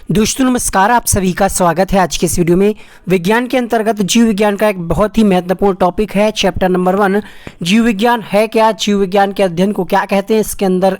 दोस्तों नमस्कार, आप सभी का स्वागत है आज के इस वीडियो में। विज्ञान के अंतर्गत जीव विज्ञान का एक बहुत ही महत्वपूर्ण टॉपिक है चैप्टर नंबर 1। जीव विज्ञान है क्या, जीव विज्ञान के अध्ययन को क्या कहते हैं, इसके अंदर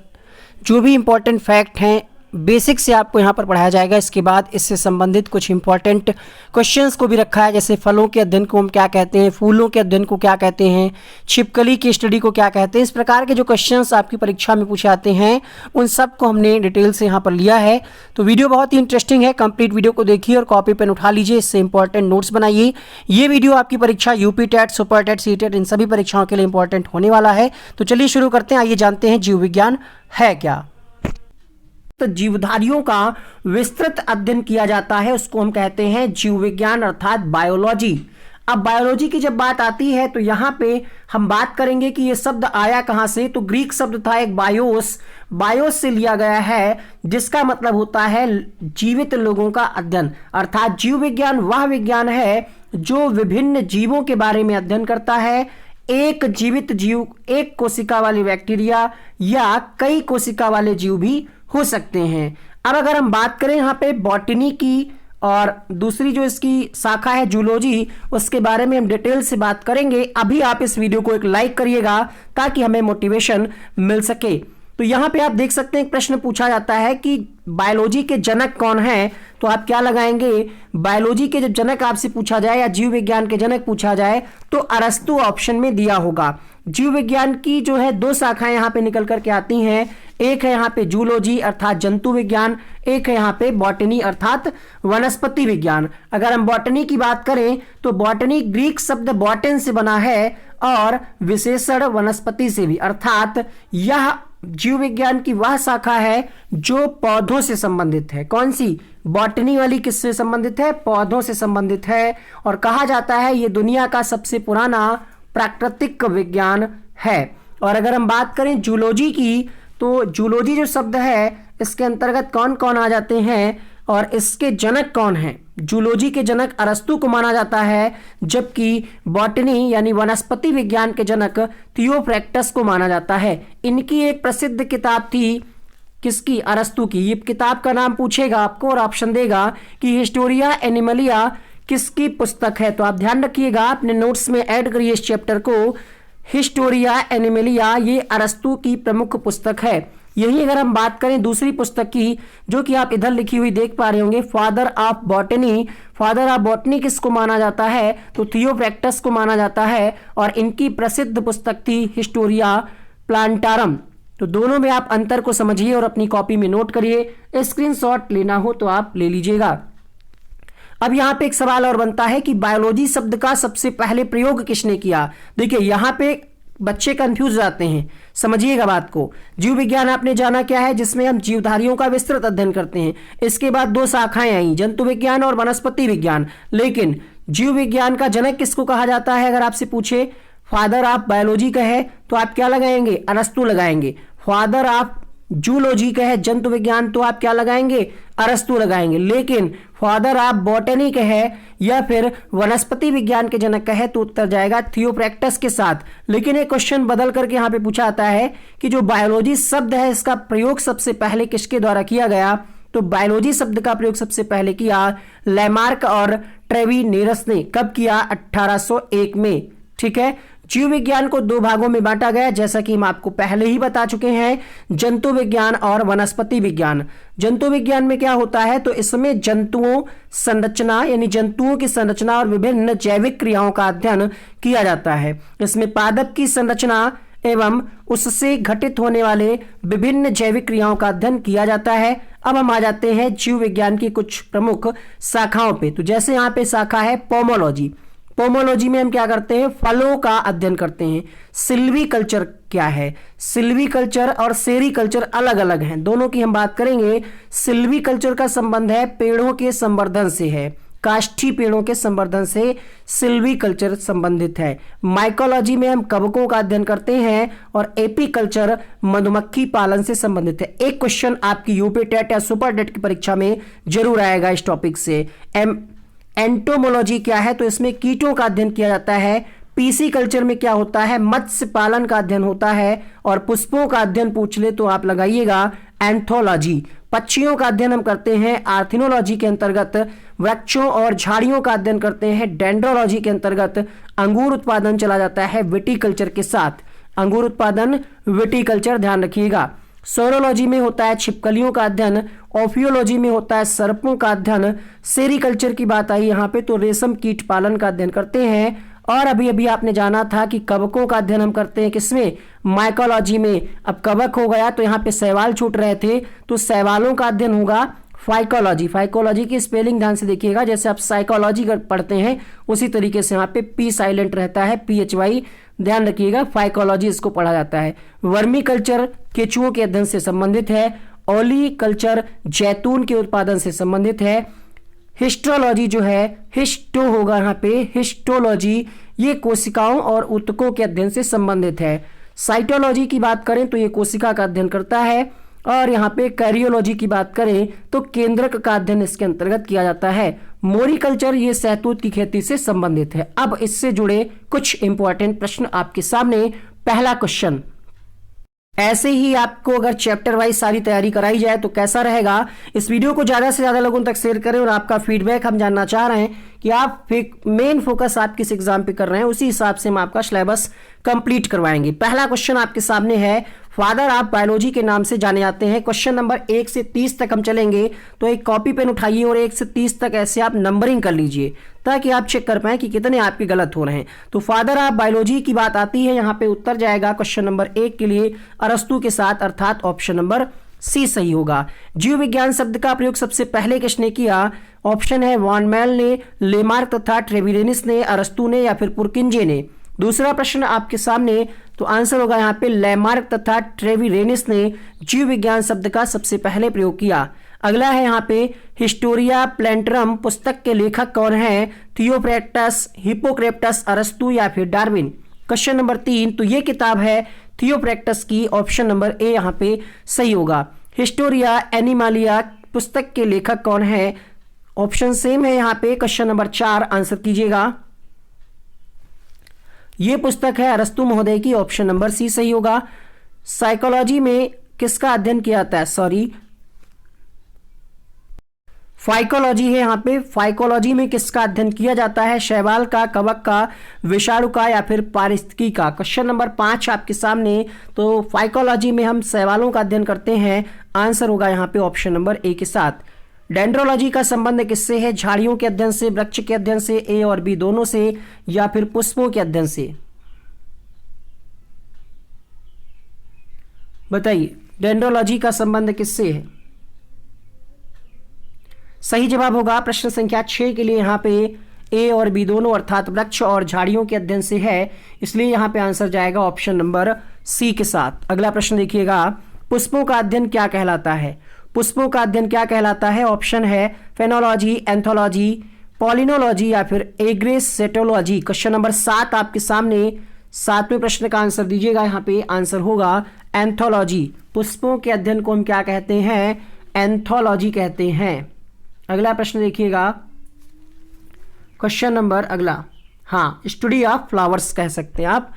जो भी इंपॉर्टेंट फैक्ट हैं बेसिक से आपको यहाँ पर पढ़ाया जाएगा। इसके बाद इससे संबंधित कुछ इंपॉर्टेंट क्वेश्चंस को भी रखा है, जैसे फलों के अध्ययन को हम क्या कहते हैं, फूलों के अध्ययन को क्या कहते हैं, छिपकली की स्टडी को क्या कहते हैं। इस प्रकार के जो क्वेश्चंस आपकी परीक्षा में पूछे आते हैं उन सब को हमने डिटेल से यहाँ पर लिया है। तो वीडियो बहुत ही इंटरेस्टिंग है, कंप्लीट वीडियो को देखिए और कॉपी पेन उठा लीजिए, इससे इंपॉर्टेंट नोट्स बनाइए। ये वीडियो आपकी परीक्षा UP TET, super TET, C TET इन सभी परीक्षाओं के लिए इंपॉर्टेंट होने वाला है। तो चलिए शुरू करते हैं। आइए जानते हैं जीव विज्ञान है क्या। तो जीवधारियों का विस्तृत अध्ययन किया जाता है, उसको हम कहते हैं जीव विज्ञान अर्थात बायोलॉजी। अब बायोलॉजी की जब बात आती है तो यहाँ पे हम बात करेंगे कि ये शब्द आया कहाँ से। तो ग्रीक शब्द था एक बायोस, बायोस से लिया गया है, जिसका मतलब होता है जीवित लोगों का अध्ययन। अर्थात जीव विज्ञान वह विज्ञान है जो विभिन्न जीवों के बारे में अध्ययन करता है। एक जीवित जीव, एक कोशिका वाले बैक्टीरिया या कई कोशिका वाले जीव भी हो सकते हैं। अब अगर हम बात करें यहाँ पे बॉटनी की और दूसरी जो इसकी शाखा है जूलॉजी, उसके बारे में हम डिटेल से बात करेंगे। अभी आप इस वीडियो को एक लाइक करिएगा ताकि हमें मोटिवेशन मिल सके। तो यहाँ पे आप देख सकते हैं एक प्रश्न पूछा जाता है कि बायोलॉजी के जनक कौन हैं, तो आप क्या लगाएंगे। बायोलॉजी के जब जनक आपसे पूछा जाए या जीव विज्ञान के जनक पूछा जाए तो अरस्तु ऑप्शन में दिया होगा। जीव विज्ञान की जो है दो शाखाएं यहाँ पे निकल करके आती हैं, एक है यहाँ पे जूलॉजी अर्थात जंतु विज्ञान, एक है यहाँ पे बॉटनी अर्थात वनस्पति विज्ञान। अगर हम बॉटनी की बात करें तो बॉटनी ग्रीक शब्द बॉटन से बना है और विशेषण वनस्पति से भी, अर्थात यह जीव विज्ञान की वह शाखा है जो पौधों से संबंधित है। कौन सी? बॉटनी वाली किससे संबंधित है? पौधों से संबंधित है। और कहा जाता है ये दुनिया का सबसे पुराना प्राकृतिक विज्ञान है। और अगर हम बात करें जूलॉजी की, तो जूलॉजी जो शब्द है इसके अंतर्गत कौन कौन आ जाते हैं और इसके जनक कौन हैं। जूलॉजी के जनक अरस्तु को माना जाता है, जबकि बॉटनी यानी वनस्पति विज्ञान के जनक थियोफ्रैक्टस को माना जाता है। इनकी एक प्रसिद्ध किताब थी, किसकी? अरस्तु की। ये किताब का नाम पूछेगा आपको और ऑप्शन देगा कि हिस्टोरिया एनिमलिया किसकी पुस्तक है। तो आप ध्यान रखिएगा, अपने नोट्स में ऐड करिए इस चैप्टर को। हिस्टोरिया एनिमलिया ये अरस्तु की प्रमुख पुस्तक है। यही अगर हम बात करें दूसरी पुस्तक की, जो कि आप इधर लिखी हुई देख पा रहे होंगे, father of botany. Father of botany किसको माना जाता है? तो थियोफ्रैक्टस को माना जाता है और इनकी प्रसिद्ध पुस्तक थी हिस्टोरिया प्लांटारम। तो दोनों में आप अंतर को समझिए और अपनी कॉपी में नोट करिए। स्क्रीनशॉट लेना हो तो आप ले लीजिएगा। अब यहाँ पे एक सवाल और बनता है कि बायोलॉजी शब्द का सबसे पहले प्रयोग किसने किया। देखिए यहाँ पे बच्चे कंफ्यूज जाते हैं, समझिएगा बात को। जीव विज्ञान आपने जाना क्या है, जिसमें हम जीवधारियों का विस्तृत अध्ययन करते हैं। इसके बाद दो शाखाएं आई, जंतु विज्ञान और वनस्पति विज्ञान। लेकिन जीव विज्ञान का जनक किसको कहा जाता है? अगर आपसे पूछे फादर ऑफ बायोलॉजी कहे तो आप क्या लगाएंगे? अरस्तु लगाएंगे। फादर ऑफ जूलॉजी कहे जंतु विज्ञान तो आप क्या लगाएंगे? अरस्तु लगाएंगे। लेकिन फादर ऑफ बॉटनी कहे या फिर वनस्पति विज्ञान के जनक कहे तो उत्तर जाएगा थियोफ्रैक्टस के साथ। लेकिन एक क्वेश्चन बदल करके यहाँ पे पूछा आता है कि जो बायोलॉजी शब्द है इसका प्रयोग सबसे पहले किसके द्वारा किया गया। तो बायोलॉजी शब्द का प्रयोग सबसे पहले किया लैमार्क और ट्रेविनेरस ने। कब किया? 1801 में। ठीक है। जीव विज्ञान को दो भागों में बांटा गया, जैसा कि हम आपको पहले ही बता चुके हैं, जंतु विज्ञान और वनस्पति विज्ञान। जंतु विज्ञान में क्या होता है, तो इसमें जंतुओं संरचना यानी जंतुओं की संरचना और विभिन्न जैविक क्रियाओं का अध्ययन किया जाता है। इसमें पादप की संरचना एवं उससे घटित होने वाले विभिन्न जैविक क्रियाओं का अध्ययन किया जाता है। अब हम आ जाते हैं जीव विज्ञान की कुछ प्रमुख शाखाओं पे। तो जैसे यहाँ पे शाखा है पोमोलॉजी। पोमोलॉजी में हम क्या करते हैं? फलों का अध्ययन करते हैं। सिल्वीकल्चर क्या है? सिल्वीकल्चर और सेरीकल्चर अलग अलग हैं, दोनों की हम बात करेंगे। सिल्वीकल्चर का संबंध है पेड़ों के संवर्धन से है, काष्ठी पेड़ों के संवर्धन से सिल्वीकल्चर संबंधित है। माइकोलॉजी में हम कवकों का अध्ययन करते हैं और एपीकल्चर मधुमक्खी पालन से संबंधित है। एक क्वेश्चन आपकी यूपी टेट या सुपर टेट की परीक्षा में जरूर आएगा इस टॉपिक से। एंटोमोलॉजी क्या है? तो इसमें कीटों का अध्ययन किया जाता है। पीसी कल्चर में क्या होता है? मत्स्य पालन का अध्ययन होता है। और पुष्पों का अध्ययन पूछ ले तो आप लगाइएगा एंथोलॉजी। पक्षियों का अध्ययन हम करते हैं आर्थिनोलॉजी के अंतर्गत। वृक्षों और झाड़ियों का अध्ययन करते हैं डेंड्रोलॉजी के अंतर्गत। अंगूर उत्पादन चला जाता है विटीकल्चर के साथ। अंगूर उत्पादन विटीकल्चर, ध्यान रखिएगा। सोरोलॉजी में होता है छिपकलियों का अध्ययन। ओफियोलॉजी में होता है सर्पों का अध्ययन। सेरीकल्चर की बात आई यहाँ पे तो रेशम कीट पालन का अध्ययन करते हैं। और अभी अभी आपने जाना था कि कवकों का अध्ययन हम करते हैं किसमें, माइकोलॉजी में। अब कवक हो गया तो यहाँ पे शैवाल छूट रहे थे, तो शैवालों का अध्ययन होगा फाइकोलॉजी। फाइकोलॉजी की स्पेलिंग ध्यान से देखिएगा, जैसे आप साइकोलॉजी पढ़ते हैं उसी तरीके से यहाँ पे पी साइलेंट रहता है, PHY, ध्यान रखिएगा। फाइकोलॉजी इसको पढ़ा जाता है। वर्मी कल्चर केचुओं के अध्ययन से संबंधित है। ओली कल्चर जैतून के उत्पादन से संबंधित है। हिस्टोलॉजी जो है, हिस्टो होगा यहाँ पे, हिस्टोलॉजी ये कोशिकाओं और ऊतकों के अध्ययन से संबंधित है। साइटोलॉजी की बात करें तो ये कोशिका का अध्ययन करता है। और यहाँ पे कैरियोलॉजी की बात करें तो केंद्रक का अध्ययन इसके अंतर्गत किया जाता है। मोरिकल्चर ये शहतूत की खेती से संबंधित है। अब इससे जुड़े कुछ इंपॉर्टेंट प्रश्न आपके सामने। पहला क्वेश्चन, ऐसे ही आपको अगर चैप्टर वाइज सारी तैयारी कराई जाए तो कैसा रहेगा। इस वीडियो को ज्यादा से ज्यादा लोगों तक शेयर करें और आपका फीडबैक हम जानना चाह रहे हैं कि आप मेन फोकस आप किस एग्जाम पे कर रहे हैं, उसी हिसाब से हम आपका सिलेबस कंप्लीट करवाएंगे। पहला क्वेश्चन आपके सामने है, फादर ऑफ बायोलॉजी के नाम से जाने जाते हैं। क्वेश्चन नंबर 1 से 30 तक हम चलेंगे, तो एक कॉपी पेन उठाइए और 1 से 30 तक ऐसे आप नंबरिंग कर लीजिए ताकि आप चेक कर पाए कि कितने आपके गलत हो रहे हैं। तो फादर ऑफ बायोलॉजी की बात आती है, यहाँ पे उत्तर जाएगा क्वेश्चन नंबर 1 के लिए अरस्तु के साथ, अर्थात ऑप्शन नंबर सी सही होगा। जीव विज्ञान शब्द का प्रयोग सबसे पहले किसने किया? ऑप्शन है वॉन मैल ने, लेमार्क तथा ट्रेविरेनिस ने, अरस्तु ने या फिर पुरकिंजे ने। दूसरा प्रश्न आपके सामने, तो आंसर होगा यहाँ पे लेमार्क तथा ट्रेविरेनिस ने जीव विज्ञान शब्द का सबसे पहले प्रयोग किया। अगला है यहाँ पे हिस्टोरिया प्लेंटरम पुस्तक के लेखक कौन है? थियोफ्रैक्टस, हिपोक्रेप्टस, अरस्तु या फिर डार्विन। क्वेश्चन नंबर 3, तो ये किताब है थियोफ्रैक्टस की, ऑप्शन नंबर ए यहाँ पे सही होगा। हिस्टोरिया एनिमालिया पुस्तक के लेखक कौन है? ऑप्शन सेम है यहाँ पे, क्वेश्चन नंबर 4 आंसर कीजिएगा। ये पुस्तक है अरस्तु महोदय की, ऑप्शन नंबर सी सही होगा। साइकोलॉजी में किसका अध्ययन किया जाता है? सॉरी, फाइकोलॉजी है यहाँ पे। फाइकोलॉजी में किसका अध्ययन किया जाता है? शैवाल का, कवक का, विषाणु का या फिर पारिस्थितिकी का। क्वेश्चन नंबर 5 आपके सामने, तो फाइकोलॉजी में हम शैवालों का अध्ययन करते हैं, आंसर होगा यहाँ पे ऑप्शन नंबर ए के साथ। डेंड्रोलॉजी का संबंध किससे है? झाड़ियों के अध्ययन से, वृक्ष के अध्ययन से, ए और बी दोनों से या फिर पुष्पों के अध्ययन से? बताइए, डेंड्रोलॉजी का संबंध किससे है? सही जवाब होगा प्रश्न संख्या 6 के लिए यहाँ पे ए और बी दोनों, अर्थात वृक्ष और झाड़ियों के अध्ययन से है, इसलिए यहाँ पे आंसर जाएगा ऑप्शन नंबर सी के साथ। अगला प्रश्न देखिएगा, पुष्पों का अध्ययन क्या कहलाता है? पुष्पों का अध्ययन क्या कहलाता है? ऑप्शन है फेनोलॉजी, एंथोलॉजी, पॉलिनोलॉजी या फिर एग्रेसेटोलॉजी। क्वेश्चन नंबर 7 आपके सामने, 7वें प्रश्न का आंसर दीजिएगा। यहाँ पे आंसर होगा एंथोलॉजी। पुष्पों के अध्ययन को हम क्या कहते हैं? एंथोलॉजी कहते हैं। अगला प्रश्न देखिएगा, क्वेश्चन नंबर अगला, हाँ, स्टडी ऑफ फ्लावर्स कह सकते हैं आप।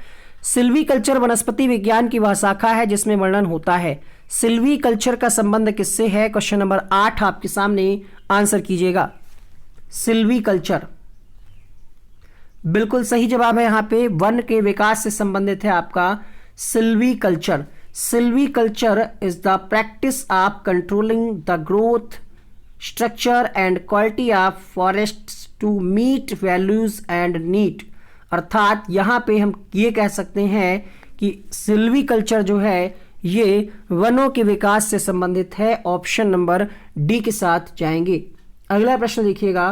सिल्वीकल्चर वनस्पति विज्ञान की वह शाखा है जिसमें वर्णन होता है। सिल्वीकल्चर का संबंध किससे है? क्वेश्चन नंबर 8 आपके सामने, आंसर कीजिएगा। सिल्वीकल्चर बिल्कुल सही जवाब है। यहाँ पे वन के विकास से संबंधित है आपका silviculture. Silviculture is the practice of controlling the growth, structure and quality of forest to meet values and need. अर्थात यहाँ पे हम ये कह सकते हैं कि सिल्वीकल्चर जो है ये वनों के विकास से संबंधित है। ऑप्शन नंबर डी के साथ जाएंगे। अगला प्रश्न देखिएगा,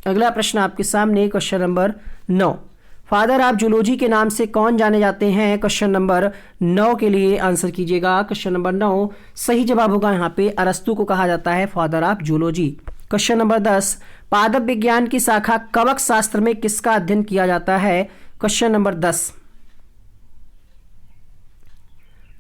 अगला प्रश्न आपके सामने question number 9, father of zoology के नाम से कौन जाने जाते हैं? क्वेश्चन नंबर 9 के लिए आंसर कीजिएगा। क्वेश्चन नंबर 9 सही जवाब होगा यहाँ पे, अरस्तु को कहा जाता है father of zoology. Question number 10, पादप विज्ञान की शाखा कवक शास्त्र में किसका अध्ययन किया जाता है? क्वेश्चन नंबर 10,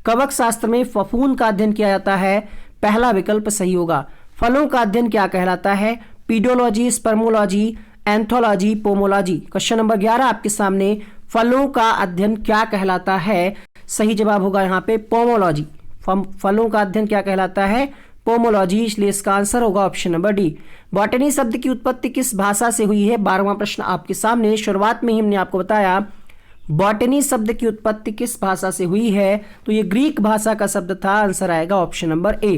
कवक शास्त्र में फफूंद का अध्ययन किया जाता है, पहला विकल्प सही होगा। फलों का अध्ययन क्या कहलाता है? Pedology, spermology, anthology, pomology. Question number 11 आपके सामने, फलों का अध्ययन क्या कहलाता है? सही जवाब होगा यहाँ पे पोमोलॉजी। फलों का अध्ययन क्या कहलाता है? पोमोलॉजी, इसलिए इसका आंसर होगा ऑप्शन नंबर डी। बॉटनी शब्द की उत्पत्ति किस भाषा से हुई है? 12वां प्रश्न आपके सामने। शुरुआत में ही हमने आपको बताया बॉटनी शब्द की उत्पत्ति किस भाषा से हुई है, तो ये ग्रीक भाषा का शब्द था। आंसर आएगा ऑप्शन नंबर ए।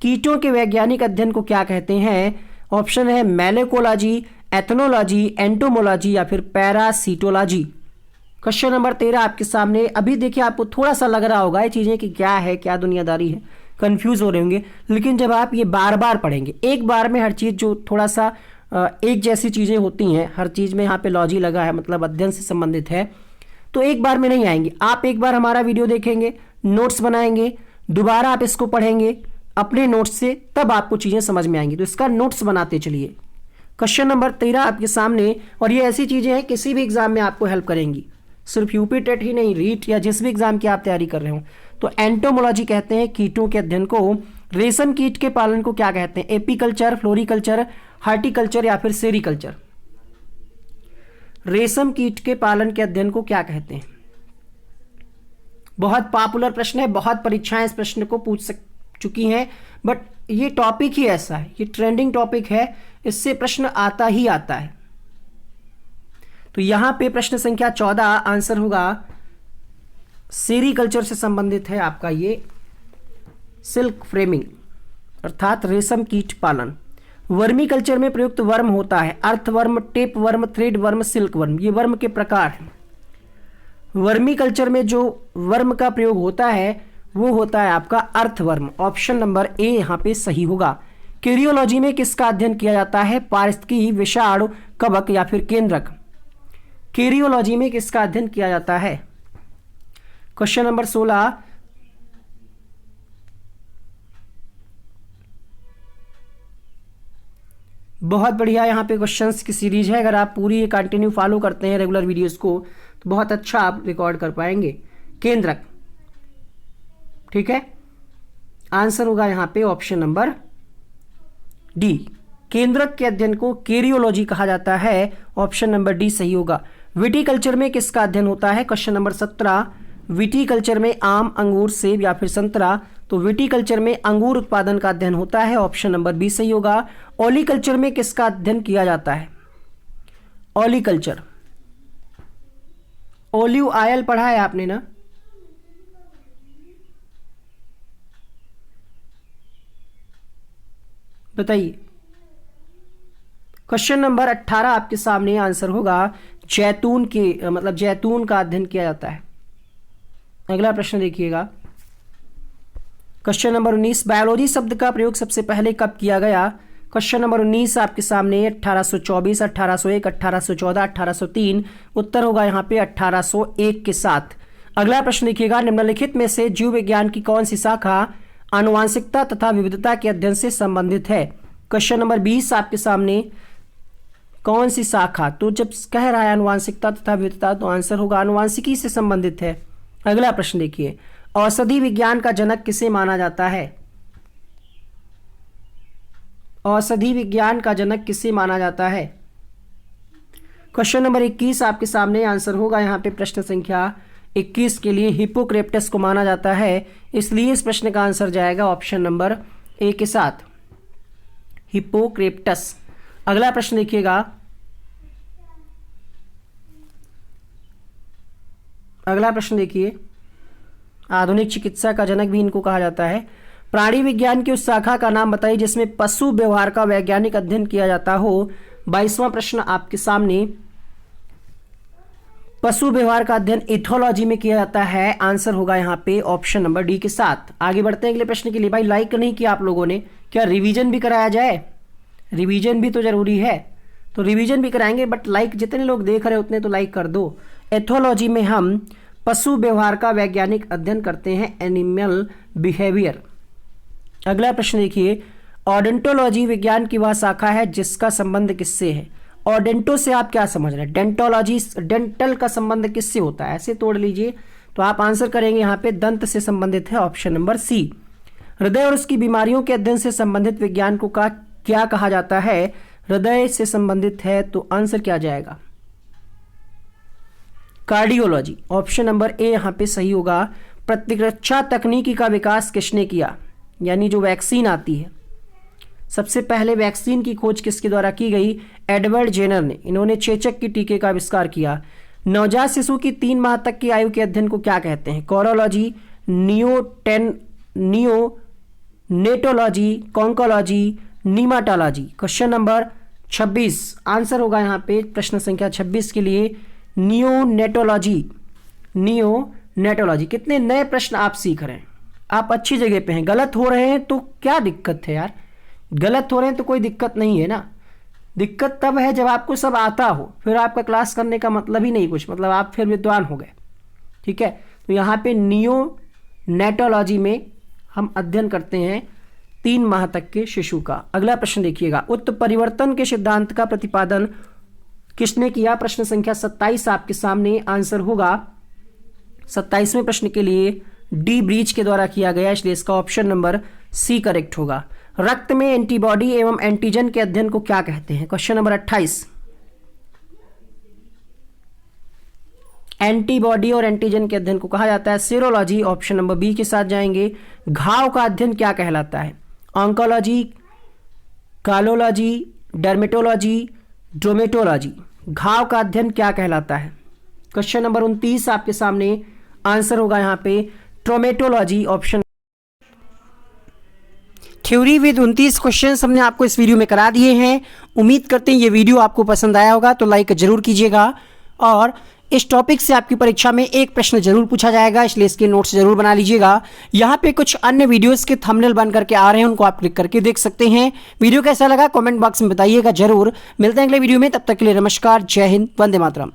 कीटों के वैज्ञानिक अध्ययन को क्या कहते हैं? ऑप्शन है मैलेकोलॉजी, एथनोलॉजी, एंटोमोलॉजी या फिर पैरासीटोलॉजी। क्वेश्चन नंबर 13 आपके सामने। अभी देखिए आपको थोड़ा सा लग रहा होगा ये चीजें कि क्या है, क्या दुनियादारी है, कंफ्यूज हो रहे होंगे, लेकिन जब आप ये बार बार पढ़ेंगे, एक बार में हर चीज जो थोड़ा सा एक जैसी चीजें होती हैं, हर चीज में यहाँ पे लॉजी लगा है, मतलब अध्ययन से संबंधित है, तो एक बार में नहीं आएंगे। आप एक बार हमारा वीडियो देखेंगे, नोट्स बनाएंगे, दोबारा आप इसको पढ़ेंगे अपने नोट्स से, तब आपको चीजें समझ में आएंगी। तो इसका नोट्स बनाते चलिए। क्वेश्चन नंबर 13 आपके सामने, और ये ऐसी चीजें हैं किसी भी एग्जाम में आपको हेल्प करेंगी, सिर्फ यूपी टेट ही नहीं, रीट या जिस भी एग्जाम की आप तैयारी कर रहे हो। तो एंटोमोलॉजी कहते हैं कीटों के अध्ययन को। रेशम कीट के पालन को क्या कहते हैं? एपीकल्चर, फ्लोरिकल्चर, हार्टिकल्चर या फिर सेरिकल्चर। रेशम कीट के पालन के अध्ययन को क्या कहते हैं? बहुत पॉपुलर प्रश्न है, बहुत परीक्षाएं इस प्रश्न को पूछ चुकी हैं, बट ये टॉपिक ही ऐसा है, ये ट्रेंडिंग टॉपिक है, इससे प्रश्न आता ही आता है। तो यहां पे प्रश्न संख्या 14 आंसर होगा सेरिकल्चर से संबंधित है आपका ये सिल्क फ्रेमिंग अर्थात रेशम कीट पालन। वर्मी कल्चर में प्रयुक्त वर्म होता है earthworm, tape worm, thread worm, silk worm. ये वर्म के प्रकार हैं। वर्मी कल्चर में जो वर्म का प्रयोग होता है वो होता है आपका अर्थवर्म। ऑप्शन नंबर ए यहां पे सही होगा। कैरियोलॉजी में किसका अध्ययन किया जाता है? पारिस्थितिकी, विषाणु, कवक या फिर केंद्रक। कैरियोलॉजी में किसका अध्ययन किया जाता है? Question number 16। बहुत बढ़िया यहाँ पे क्वेश्चंस की सीरीज है। अगर आप पूरी कंटिन्यू फॉलो करते हैं रेगुलर वीडियोस को तो बहुत अच्छा आप रिकॉर्ड कर पाएंगे। केंद्रक, ठीक है, आंसर होगा यहाँ पे ऑप्शन नंबर डी। केंद्रक के अध्ययन को कैरियोलॉजी कहा जाता है। ऑप्शन नंबर डी सही होगा। विटीकल्चर में किसका अध्ययन होता है? Question number 17। विटीकल्चर में आम, अंगूर, सेब या फिर संतरा। तो विटीकल्चर में अंगूर उत्पादन का अध्ययन होता है। ऑप्शन नंबर बी सही होगा। ओलिकल्चर में किसका अध्ययन किया जाता है? ओलिकल्चर, ओलिव ऑयल पढ़ा है आपने ना? बताइए। क्वेश्चन नंबर 18 आपके सामने आंसर होगा जैतून के मतलब जैतून का अध्ययन किया जाता है। अगला प्रश्न देखिएगा। Question number 19। बायोलॉजी शब्द का प्रयोग सबसे पहले कब किया गया? क्वेश्चन नंबर 19 आपके सामने 1824, 1801, 1814, 1803। उत्तर होगा यहाँ पे 1801 के साथ। अगला प्रश्न देखिएगा। निम्नलिखित में से जीव विज्ञान की कौन सी शाखा आनुवांशिकता तथा विविधता के अध्ययन से संबंधित है? क्वेश्चन नंबर 20 आपके सामने कौन सी शाखा, तो जब कह रहा है आनुवांशिकता तथा विविधता तो आंसर होगा आनुवांशिकी से संबंधित है। अगला प्रश्न देखिए। औषधि विज्ञान का जनक किसे माना जाता है? औषधि विज्ञान का जनक किसे माना जाता है? क्वेश्चन नंबर 21 आपके सामने आंसर होगा यहाँ पे प्रश्न संख्या 21 के लिए हिप्पोक्रेप्टस को माना जाता है, इसलिए इस प्रश्न का आंसर जाएगा ऑप्शन नंबर ए के साथ, हिप्पोक्रेप्टस। अगला प्रश्न देखिएगा। अगला प्रश्न देखिए। आधुनिक चिकित्सा का जनक भी इनको कहा जाता है। प्राणी विज्ञान की उस शाखा का नाम बताइए जिसमें पशु व्यवहार का वैज्ञानिक अध्ययन किया जाता हो। 22वां प्रश्न आपके सामने। पशु व्यवहार का अध्ययन इथोलॉजी में किया जाता है। आंसर होगा यहाँ पे ऑप्शन नंबर डी के साथ। आगे बढ़ते हैं अगले प्रश्न के लिए। भाई लाइक नहीं किया आप लोगों ने, क्या रिवीजन भी कराया जाए? रिवीजन भी तो जरूरी है, तो रिवीजन भी कराएंगे, बट लाइक जितने लोग देख रहे उतने तो लाइक कर दो। एथोलॉजी में हम पशु व्यवहार का वैज्ञानिक अध्ययन करते हैं, एनिमल बिहेवियर। अगला प्रश्न देखिए। ऑडेंटोलॉजी विज्ञान की वह शाखा है जिसका संबंध किससे है? ऑडेंटो से आप क्या समझ रहे हैं? डेंटोलॉजी, डेंटल का संबंध किससे होता है? ऐसे तोड़ लीजिए तो आप आंसर करेंगे यहाँ पे दंत से संबंधित है, ऑप्शन नंबर सी। हृदय और उसकी बीमारियों के अध्ययन से संबंधित विज्ञान को क्या कहा जाता है? हृदय से संबंधित है तो आंसर क्या जाएगा? कार्डियोलॉजी। ऑप्शन नंबर ए यहाँ पे सही होगा। प्रतिरक्षा तकनीकी का विकास किसने किया? यानी जो वैक्सीन आती है, सबसे पहले वैक्सीन की खोज किसके द्वारा की गई? एडवर्ड जेनर ने। इन्होंने चेचक की टीके का आविष्कार किया। नवजात शिशु की 3 माह तक की आयु के अध्ययन को क्या कहते हैं? Chorology, neonatology, conchology, nematology. Question number 26 answer होगा यहाँ पे प्रश्न संख्या 26 के लिए नियोनेटोलॉजी। नियोनेटोलॉजी। कितने नए प्रश्न आप सीख रहे हैं, आप अच्छी जगह पे हैं। गलत हो रहे हैं तो क्या दिक्कत है यार? गलत हो रहे हैं तो कोई दिक्कत नहीं है ना। दिक्कत तब है जब आपको सब आता हो, फिर आपका क्लास करने का मतलब ही नहीं कुछ, मतलब आप फिर विद्वान हो गए। ठीक है, तो यहाँ पे नियोनेटोलॉजी में हम अध्ययन करते हैं 3 माह तक के शिशु का। अगला प्रश्न देखिएगा, उत्परिवर्तन के सिद्धांत का प्रतिपादन किसने किया? प्रश्न संख्या 27 आपके सामने। आंसर होगा 27वें प्रश्न के लिए डी ब्रीच के द्वारा किया गया, इसलिए इसका ऑप्शन नंबर सी करेक्ट होगा। रक्त में एंटीबॉडी एवं एंटीजन के अध्ययन को क्या कहते हैं? Question number 28। एंटीबॉडी और एंटीजन के अध्ययन को कहा जाता है सीरोलॉजी। ऑप्शन नंबर बी के साथ जाएंगे। घाव का अध्ययन क्या कहलाता है? ऑन्कोलॉजी, कालोलॉजी, डर्मेटोलॉजी, ड्रोमेटोलॉजी। घाव का अध्ययन क्या कहलाता है? क्वेश्चन नंबर 29 आपके सामने। आंसर होगा यहाँ पे ट्रोमेटोलॉजी। ऑप्शन थ्योरी विद 29 क्वेश्चंस हमने आपको इस वीडियो में करा दिए हैं। उम्मीद करते हैं ये वीडियो आपको पसंद आया होगा, तो लाइक जरूर कीजिएगा। और इस टॉपिक से आपकी परीक्षा में एक प्रश्न जरूर पूछा जाएगा, इसलिए इसके नोट्स जरूर बना लीजिएगा। यहाँ पे कुछ अन्य वीडियोस के थंबनेल बन करके आ रहे हैं, उनको आप क्लिक करके देख सकते हैं। वीडियो कैसा लगा कमेंट बॉक्स में बताइएगा जरूर। मिलते हैं अगले वीडियो में, तब तक के लिए नमस्कार, जय हिंद, वंदे मातरम।